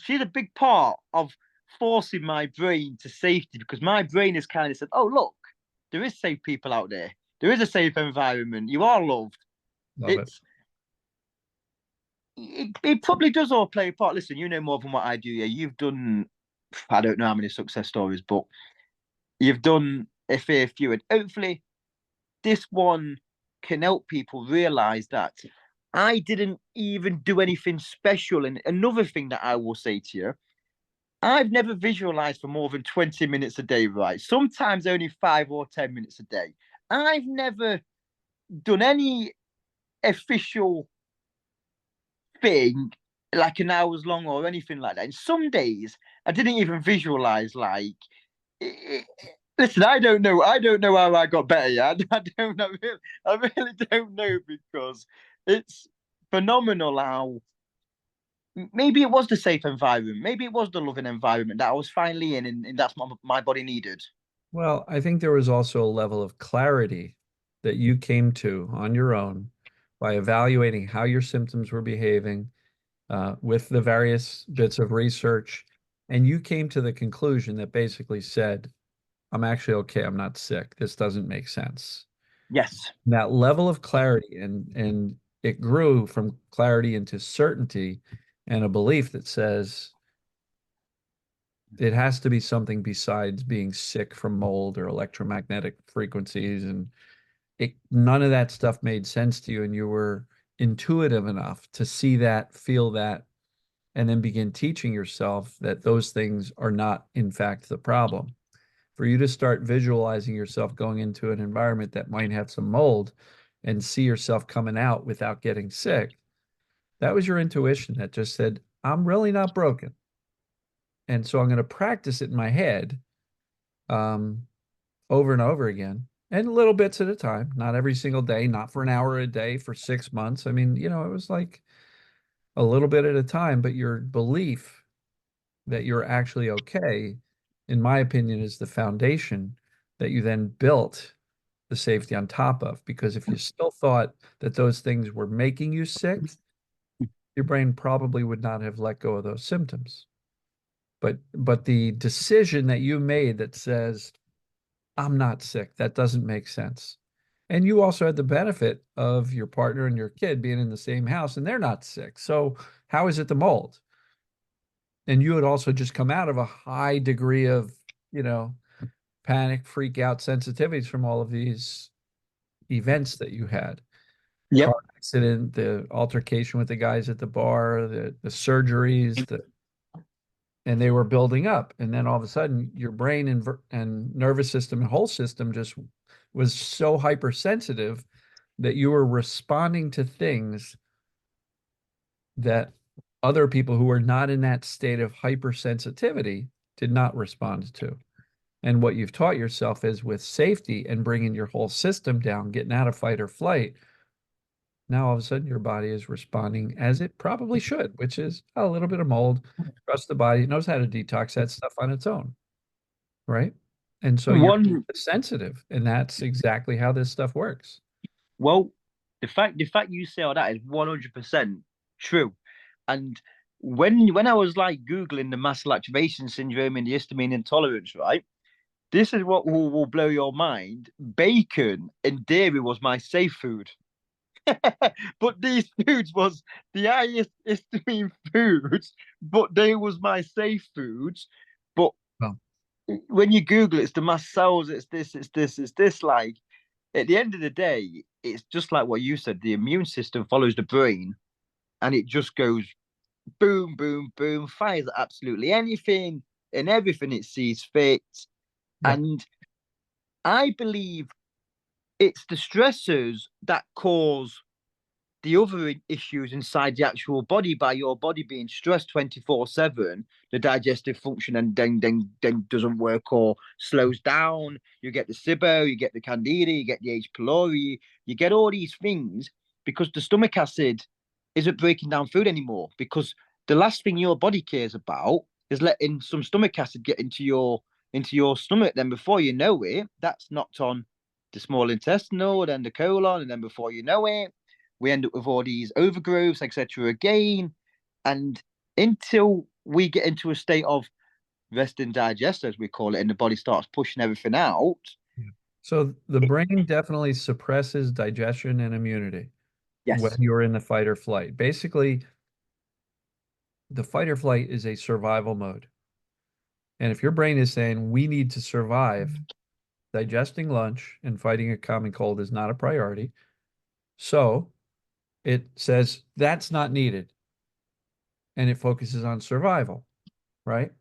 a big part of forcing my brain to safety because my brain has kind of said, oh look, there is safe people out there. There is a safe environment. You are loved. Love it. It probably does all play a part. Listen, you know more than what I do. Yeah, you've done. I don't know how many success stories, but you've done a fair few, and hopefully, this one can help people realize that I didn't even do anything special. And another thing that I will say to you, I've never visualized for more than 20 minutes a day, right? Sometimes only 5 or 10 minutes a day. I've never done any official thing like an hour's long or anything like that. And some days I didn't even visualize listen, I don't know. I don't know how I got better. Yeah, I don't know. I really don't know because it's phenomenal how maybe it was the safe environment, maybe it was the loving environment that I was finally in, and that's what my body needed. Well, I think there was also a level of clarity that you came to on your own by evaluating how your symptoms were behaving with the various bits of research. And you came to the conclusion that basically said, I'm actually okay. I'm not sick. This doesn't make sense. Yes. That level of clarity and it grew from clarity into certainty and a belief that says it has to be something besides being sick from mold or electromagnetic frequencies. And none of that stuff made sense to you. And you were intuitive enough to see that, feel that, and then begin teaching yourself that those things are not, in fact, the problem. For you to start visualizing yourself going into an environment that might have some mold and see yourself coming out without getting sick, that was your intuition that just said, I'm really not broken. And so I'm going to practice it in my head um, over and over again, and little bits at a time, not every single day, not for an hour a day for 6 months. I mean, it was like a little bit at a time, but your belief that you're actually okay, in my opinion, is the foundation that you then built the safety on top of. Because if you still thought that those things were making you sick, your brain probably would not have let go of those symptoms. But the decision that you made that says, I'm not sick, that doesn't make sense. And you also had the benefit of your partner and your kid being in the same house and they're not sick. So how is it the mold? And you had also just come out of a high degree of, you know, panic, freak out, sensitivities from all of these events that you had. Yep. Car accident, the altercation with the guys at the bar, the surgeries, and they were building up. And then all of a sudden, your brain and nervous system and whole system just was so hypersensitive that you were responding to things that other people who were not in that state of hypersensitivity did not respond to. And what you've taught yourself is with safety and bringing your whole system down, getting out of fight or flight, now all of a sudden your body is responding as it probably should, which is a little bit of mold. Trust the body, it knows how to detox that stuff on its own, right? And so you're One, sensitive, and that's exactly how this stuff works. well, the fact you say all that is 100% true. And when I was like Googling the muscle activation syndrome and the histamine intolerance, right? This is what will blow your mind. Bacon and dairy was my safe food. But these foods was the highest histamine foods, but they was my safe foods. But Well, when you Google it, it's the mast cells, it's this, it's this, it's this. Like at the end of the day, it's just like what you said. The immune system follows the brain, and it just goes boom, boom, boom, fires at absolutely anything and everything it sees fit. yeah. And I believe it's the stressors that cause the other issues inside the actual body by your body being stressed 24/7, the digestive function and then doesn't work or slows down. You get the SIBO, you get the Candida, you get the H. pylori, you get all these things because the stomach acid isn't breaking down food anymore. Because the last thing your body cares about is letting some stomach acid get into your stomach. Then before you know it, that's knocked on the small intestinal, then the colon, and then before you know it, we end up with all these overgrowths, etc. again. And until we get into a state of rest and digest, as we call it, and the body starts pushing everything out. So the brain definitely suppresses digestion and immunity when Yes. you're in the fight or flight. Basically, the fight or flight is a survival mode. And if your brain is saying we need to survive, digesting lunch and fighting a common cold is not a priority. So it says that's not needed. And it focuses on survival, right?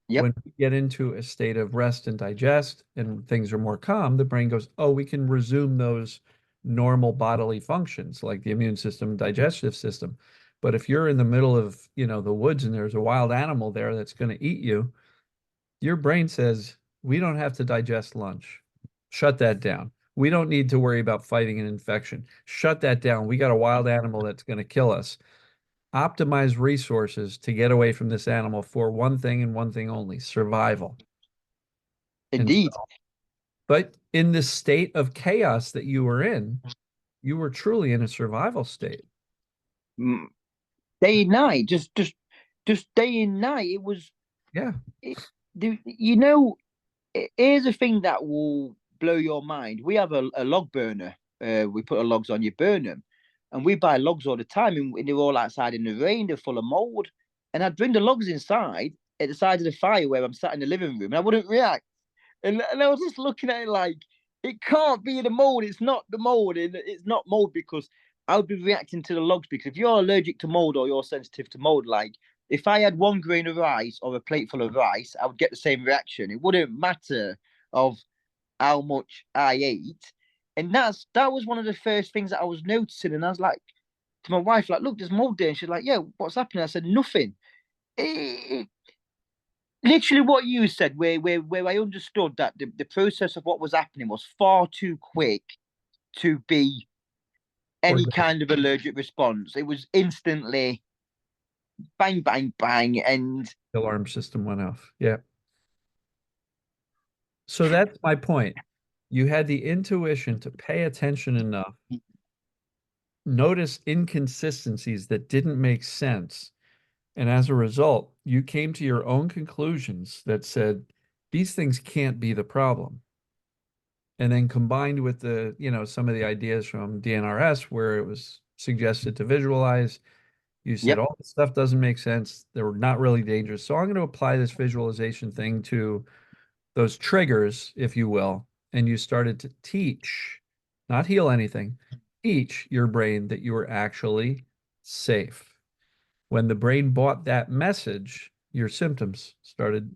Yep. When we get into a state of rest and digest and things are more calm, the brain goes, oh, we can resume those normal bodily functions like the immune system, digestive system. But if you're in the middle of, the woods and there's a wild animal there that's going to eat you, your brain says, we don't have to digest lunch. Shut that down. We don't need to worry about fighting an infection. Shut that down. We got a wild animal that's going to kill us. Optimize resources to get away from this animal for one thing and one thing only, survival. And so, Indeed. but in this state of chaos that you were in, you were truly in a survival state. Day and night, just day and night. It was. Yeah. It, you know, here's a thing that will blow your mind. We have a log burner. We put the logs on, you burn them. and we buy logs all the time, and they're all outside in the rain, they're full of mold. And I'd bring the logs inside at the side of the fire where I'm sat in the living room, and I wouldn't react. And I was just looking at it like, it can't be the mold. It's not the mold. And it's not mold because I would be reacting to the logs. Because if you're allergic to mold or you're sensitive to mold, like if I had one grain of rice or a plate full of rice, I would get the same reaction. It wouldn't matter of how much I ate. And that was one of the first things that I was noticing. And I was like to my wife, like, look, there's mold there. And she's like, yeah, what's happening? I said, nothing. It, literally what you said, where I understood that the process of what was happening was far too quick to be any kind of allergic response. It was instantly bang, bang, bang, and the alarm system went off. Yeah. So that's my point. You had the intuition to pay attention enough, notice inconsistencies that didn't make sense. And as a result, you came to your own conclusions that said, these things can't be the problem. And then combined with the, some of the ideas from DNRS where it was suggested to visualize, you said, yep, all this stuff doesn't make sense. They were not really dangerous. So I'm going to apply this visualization thing to those triggers, if you will. And you started to teach, not heal anything, teach your brain that you were actually safe. When the brain bought that message, your symptoms started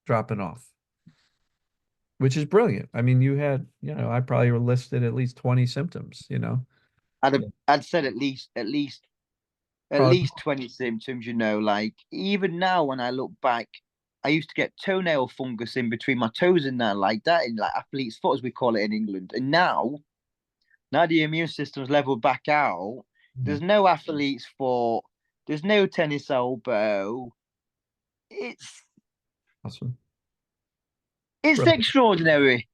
dropping off, which is brilliant. I mean, you had, I probably listed at least 20 symptoms, I'd said at least Probably. 20 symptoms, like even now when I look back, I used to get toenail fungus in between my toes and that, like that, in like athlete's foot, as we call it in England. And now the immune system's leveled back out. There's no athlete's foot, there's no tennis elbow. It's Awesome. It's Brilliant. extraordinary.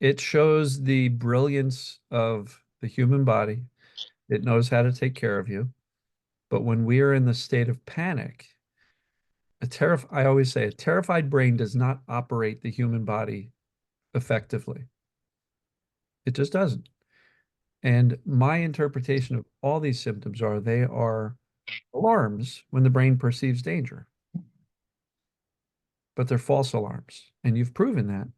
It shows the brilliance of the human body. It knows how to take care of you. But when we are in the state of panic, I always say a terrified brain does not operate the human body effectively. It just doesn't. And my interpretation of all these symptoms are they are alarms when the brain perceives danger. But they're false alarms. And you've proven that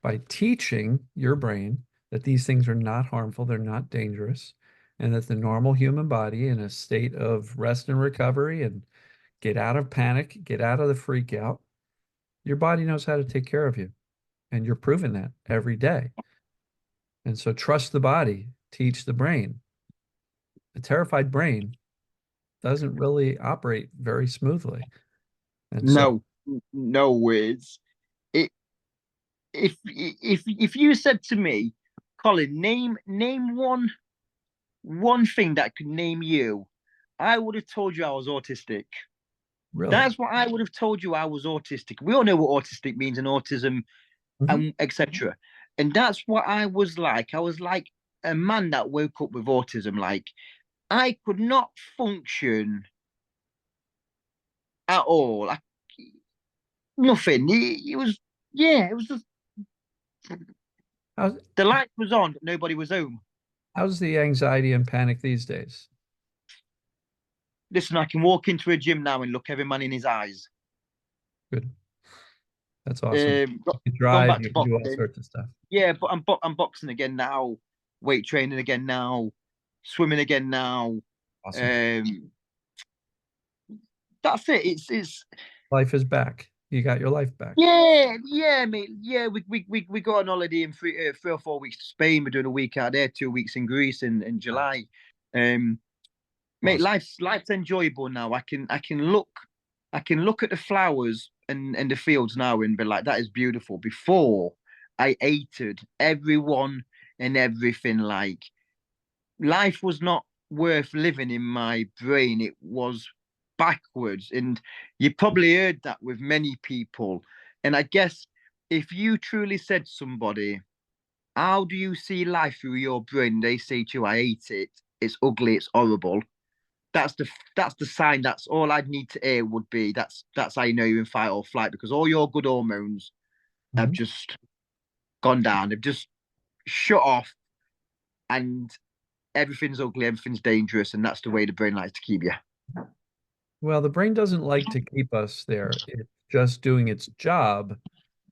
by teaching your brain that these things are not harmful, they're not dangerous, and that the normal human body in a state of rest and recovery and get out of panic, get out of the freak out, your body knows how to take care of you. And you're proving that every day. And so trust the body, teach the brain. A terrified brain doesn't really operate very smoothly. And so, No words. It if you said to me, Colin, name one thing that could name you, I would have told you I was autistic. really, That's what I would have told you. I was autistic. We all know what autistic means and autism, and etc. And that's what I was like. I was like a man that woke up with autism. Like I could not function at all. Like nothing. It was it was just how's, the light was on, but nobody was home. how's the anxiety and panic these days? Listen, I can walk into a gym now and look every man in his eyes. Good. That's awesome. You can Gone drive, back you to can do all boxing. sorts of stuff. Yeah, but I'm boxing again now, weight training again now, swimming again now. Awesome. That's it. It's Life is back. You got your life back. yeah, mate. Yeah, we got on holiday in 3 or 4 weeks to Spain. We're doing a week out there, 2 weeks in Greece in July. Mate, Awesome. life's enjoyable now. I can look at the flowers and the fields now and be like, that is beautiful. Before I hated everyone and everything. Like life was not worth living in my brain. It was backwards. And you probably heard that with many people. And I guess if you truly said to somebody, how do you see life through your brain? They say to you, I hate it. It's ugly. It's horrible. That's the sign. That's all I'd need to hear would be that's how you know you're in fight or flight, because all your good hormones have just gone down. They've just shut off, and everything's ugly, everything's dangerous, and that's the way the brain likes to keep you. Well, the brain doesn't like to keep us there. It's just doing its job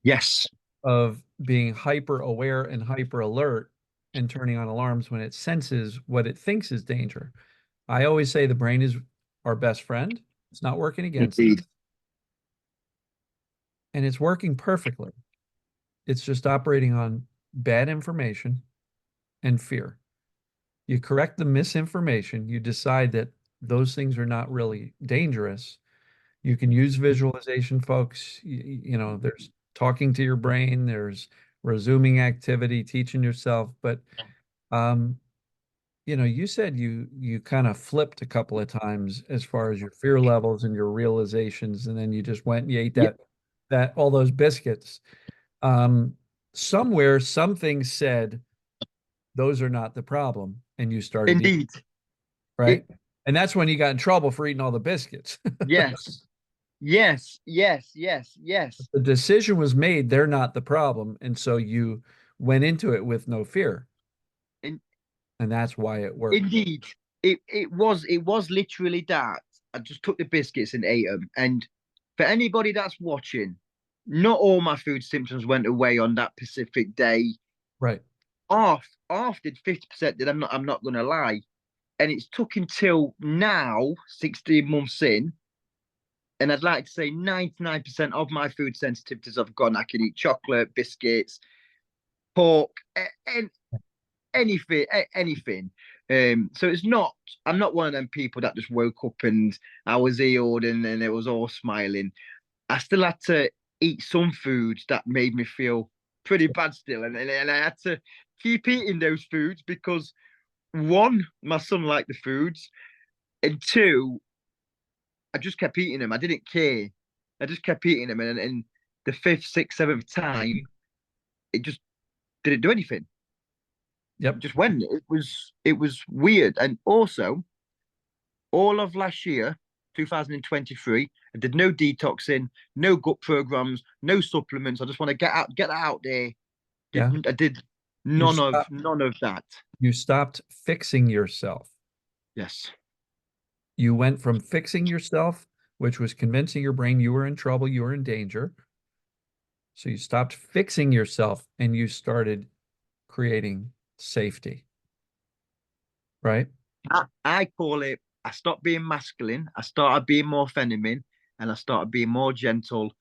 Yes, of being hyper aware and hyper alert and turning on alarms when it senses what it thinks is danger. I always say the brain is our best friend. It's not working against us, indeed. and it's working perfectly. It's just operating on bad information and fear. You correct the misinformation, you decide that those things are not really dangerous. You can use visualization, folks. You know, there's talking to your brain, there's resuming activity, teaching yourself. But um, you know, you said you kind of flipped a couple of times as far as your fear levels and your realizations, and then you just went and you ate Yeah, that all those biscuits. Um, somewhere something said those are not the problem, and you started eating, indeed. right? It, And that's when you got in trouble for eating all the biscuits. yes, yes, yes, yes, yes. The decision was made, they're not the problem. And so you went into it with no fear. In, And that's why it worked. indeed. It was literally that. I just took the biscuits and ate them. And for anybody that's watching, not all my food symptoms went away on that specific day. Right. Half did, 50% did. I'm not gonna lie. And it's took until now, 16 months in, and I'd like to say 99% of my food sensitivities have gone. I can eat chocolate, biscuits, pork, and anything. So it's not. I'm not one of them people that just woke up and I was healed and it was all smiling. I still had to eat some foods that made me feel pretty bad still, and I had to keep eating those foods because one, my son liked the foods, and two, I just kept eating them. I didn't care. I just kept eating them, and the fifth, sixth, seventh time, it just didn't do anything. Yep. Just went. It was weird, and also all of last year, 2023, I did no detoxing, no gut programs, no supplements. I just want to get that out there. Yeah. I did You none of that. you stopped fixing yourself. Yes, You went from fixing yourself, which was convincing your brain you were in trouble, you were in danger. So you stopped fixing yourself and you started creating safety, right? I call it. I stopped being masculine. I started being more feminine, and I started being more gentle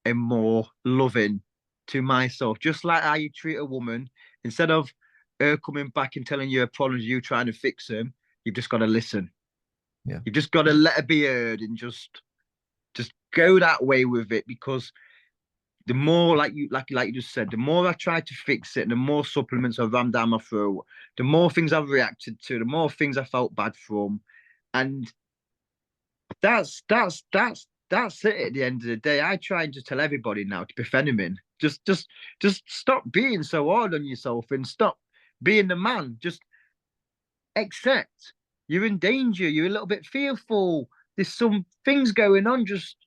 and more loving to myself. Just like how you treat a woman, instead of her coming back and telling you her problems, you trying to fix them. You've just got to listen. Yeah. You've just got to let her be heard and just go that way with it, because the more, like you just said, the more I tried to fix it, the more supplements I ran down my throat, the more things I've reacted to, the more things I felt bad from. And that's it at the end of the day. I try and just tell everybody now to be feminine. Just stop being so hard on yourself and stop being the man. Just accept you're in danger, you're a little bit fearful. There's some things going on. Just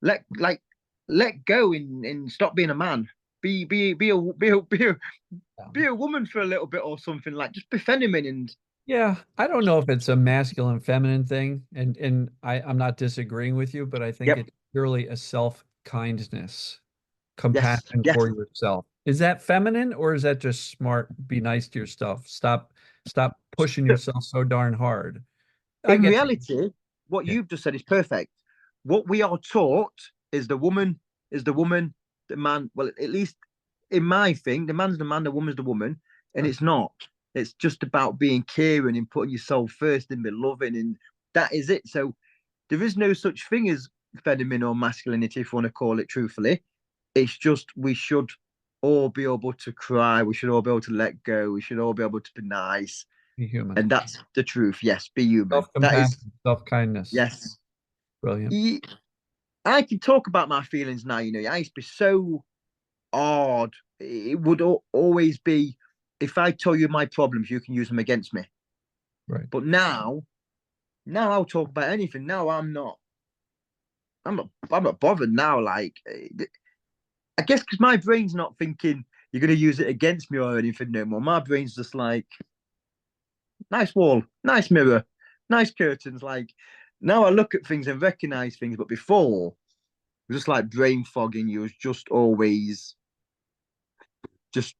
let like let go and stop being a man. Be a woman for a little bit or something. Like, just be feminine. And Yeah, I don't know if it's a masculine feminine thing, and I'm not disagreeing with you, but I think yep, it's purely a self-kindness, yes, compassion yes. for yourself. Is that feminine or is that just smart? Be nice to yourself. Stop pushing yourself so darn hard. I In get reality, what yeah, you've just said is perfect. What we are taught is the woman, the man. Well, at least in my thing, the man's the man, the woman's the woman, and sure. it's not. It's just about being caring and putting yourself first and be loving, and that is it. So there is no such thing as feminine or masculinity, if you want to call it truthfully. It's just we should all be able to cry. We should all be able to let go. We should all be able to be nice. Be human. And that's the truth. Yes, be human. That is, Self-compassion, self-kindness. yes. Brilliant. I can talk about my feelings now. I used to be so hard. It would always be, if I tell you my problems, you can use them against me. Right. But now I'll talk about anything. Now I'm not. I'm not bothered now. Like, I guess because my brain's not thinking you're going to use it against me or anything no more. My brain's just like, nice wall, nice mirror, nice curtains. Like now I look at things and recognize things, but before it was just like brain fogging. You was just always just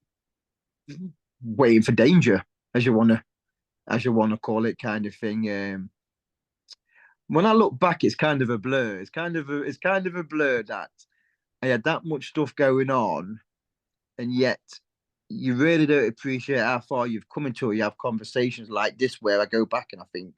waiting for danger, as you wanna call it, kind of thing. When I look back, it's kind of a blur. It's kind of a blur that I had that much stuff going on, and yet you really don't appreciate how far you've come until you have conversations like this, where I go back and I think,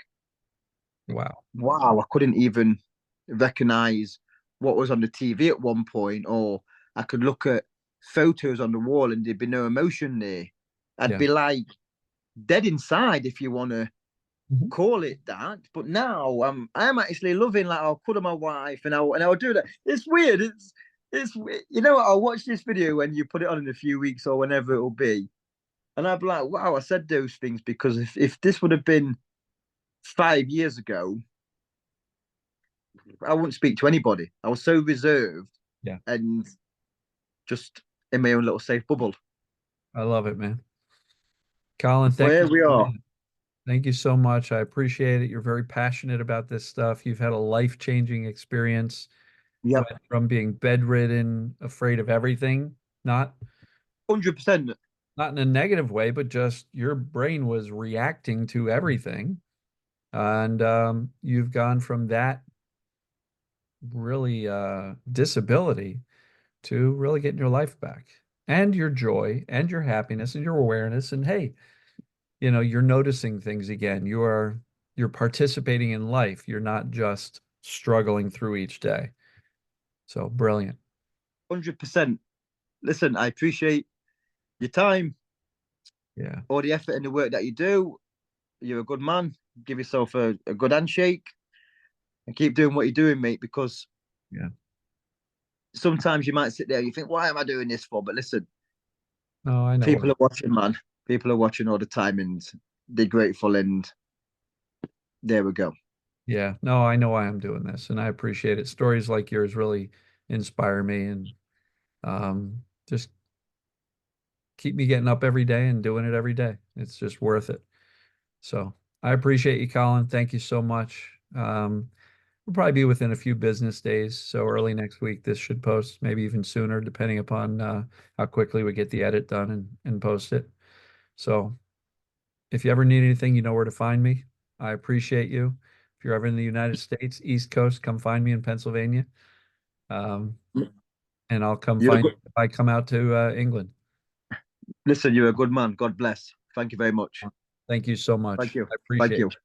Wow. wow, I couldn't even recognize what was on the TV at one point, or I could look at photos on the wall and there'd be no emotion there. I'd Yeah. be like dead inside, if you want to Mhm. call it that. But now I'm actually loving, like, I'll cuddle my wife and I'll do that. It's weird. It's you know what? I'll watch this video when you put it on in a few weeks or whenever it'll be, and I'll be like, wow, I said those things, because if this would have been 5 years ago, I wouldn't speak to anybody. I was so reserved Yeah. and just in my own little safe bubble. I love it, man. Colin, Well, thank you. here we are. Thank you so much. I appreciate it. You're very passionate about this stuff. You've had a life-changing experience. Yep, Went from being bedridden, afraid of everything, not 100%. not in a negative way, but just your brain was reacting to everything. And you've gone from that really disability to really getting your life back and your joy and your happiness and your awareness. And hey, you're noticing things again. You're participating in life. You're not just struggling through each day. So brilliant. 100%. Listen, I appreciate your time, Yeah. all the effort and the work that you do. You're a good man. Give yourself a good handshake and keep doing what you're doing, mate, because Yeah. sometimes you might sit there and you think, why am I doing this for? But listen, No, I know. people are watching, man. People are watching all the time, and they're grateful, and there we go. Yeah. No, I know why I'm doing this and I appreciate it. Stories like yours really inspire me and just keep me getting up every day and doing it every day. It's just worth it. So I appreciate you, Colin. Thank you so much. We'll probably be within a few business days. So early next week, this should post, maybe even sooner, depending upon how quickly we get the edit done and post it. So if you ever need anything, you know where to find me. I appreciate you. If you're ever in the United States, East Coast, come find me in Pennsylvania. Um, and I'll come You're a find good, you if I come out to England. listen, you're a good man. God bless. Thank you very much. Thank you so Thank much. you. I Thank appreciate you. it.